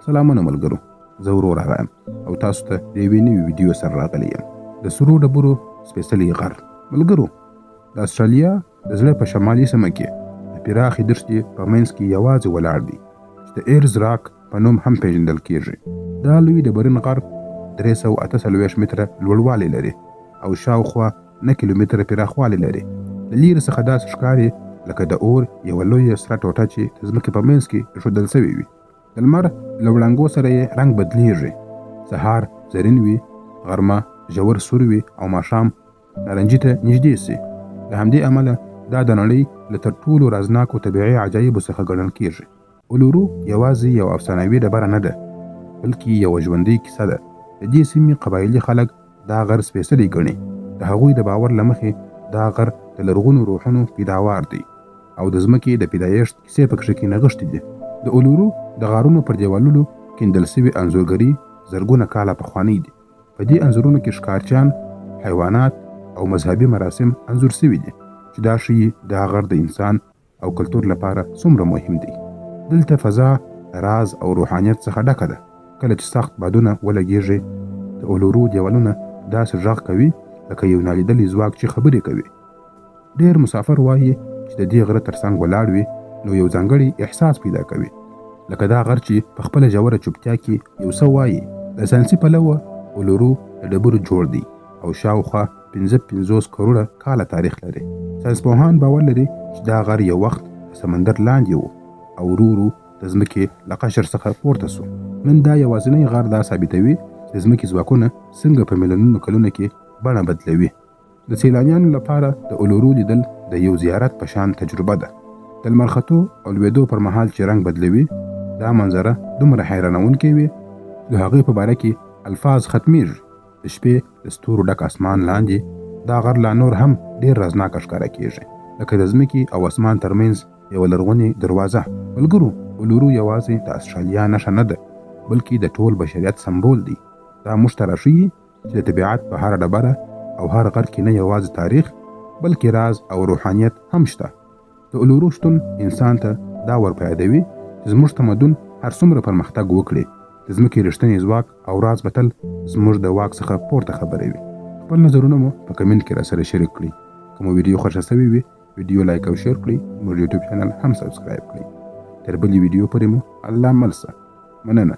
سلامونه ملګرو، زه ورور هغه یم او تاسو ته د یوې نوې ویډیو سره راغلی یم. د سرو ډبرو سپېڅلی غر. ملګرو، د استرالیا د زړه په شمالي سیمه کې د پراخې دښتې په منځ کې یوازې ولاړ دی چې د ایرز راک په نوم هم پیژندل کیږي. دا لوی ډبرین غر 348 متره لوړوالی لري او شاوخوا 9 کیلومتره پراخوالی لري. د لیرې څخه داسې ښکاري لکه د اور یوه لویه سره ټوټه چې د ځمکې په منځ کې ایښودل سوې وي. د لمر له وړانګو سره یې رنګ بدلیږي. سهار زرین وي، غرمه ژور سور وي او ماښام نارنجي ته نږدې سي. له همدې امله دا د نړۍ له تر ټولو رازناکو طبیعي عجایبو څخه ګڼل کیږي. اولورو یوازې یو افسانوي ډبره نه ده، بلکې یوه ژوندۍ کیسه ده. د دې سیمې قبایلي خلک دا غر سپېڅلی ګڼي. د هغوی د باور له مخې دا غر د لرغونو روحونو پیداوار دی او د ځمکې د پیدایښت کیسې پکښې کې نغښتې دي. د اولورو د غارونو پر دیوالونو کیندل سوي انځورګري زرګونه کاله پخوانۍ دي. په دې انځورونو کې ښکارچیان، حیوانات او مذهبي مراسم انځور سوي دي چې دا ښیي دا غر د انسان او کلتور لپاره څومره مهم دی. دلته فضا د راز او روحانیت څخه ډکه ده. کله چې سخت بادونه ولګېږي، د اولورو دیوالونه داسې غږ کوي لکه یو نالیدلی ځواک چې خبرې کوي. ډېر مسافر وایي چې د دې غره ترڅنګ ولاړ وي نو یو ځانګړی احساس پیدا کوي، لکه دا غر چې په خپله ژوره چوپتیا کې یو څه وایي. د ساینسي پلوه اولورو د ډبرو جوړ دی او شاوخوا 55 کروړه کاله تاریخ لري. ساینسپوهان باور لري چې دا غر یو وخت د سمندر لاندې و او ورو ورو د ځمکې له قشر څخه پورته سو. نن دا یوازینی غر دا ثابتوي چې د ځمکې ځواکونه څنګه په میلیونونو کلونو کې بڼه بدلوي. د سیلانیانو لپاره د اولورو لیدل د یو زیارت په شان تجربه ده. د لمر ختو او لوېدو پر مهال چې رنګ بدلوي، دا منظره دومره حیرانونکې وي د هغې په باره کې الفاظ ختمیږي. د شپې د ستورو ډک اسمان لاندې دا غر لا نور هم ډېر رازناکه ښکاره کیږي، لکه د ځمکې او اسمان ترمنځ یوه لرغونې دروازه. ملګرو، اولورو یوازې د استرالیا نښه نه ده، بلکې د ټول بشریت سمبول دی. دا موږ ته راښیي چې د طبیعت په هره ډبره او هر غر کې نه یوازې تاریخ، بلکې راز او روحانیت هم شته. د اولورو شتون انسان ته دا ور په یادوي چې زموږ تمدن هر څومره پرمختګ وکړي، د ځمکې رښتینی ځواک او راز به تل زموږ د واک څخه پورته خبروي. خپل نظرونه مو په کمنټ کې راسره شریک کړئ. که مو ویډیو خوښه سوې وي، ویډیو لایک او شیر کړئ. زموږ یوټیوب چینل هم سبسکرایب کړئ. تر بلې ویډیو پورې مو الله مل شه. مننه.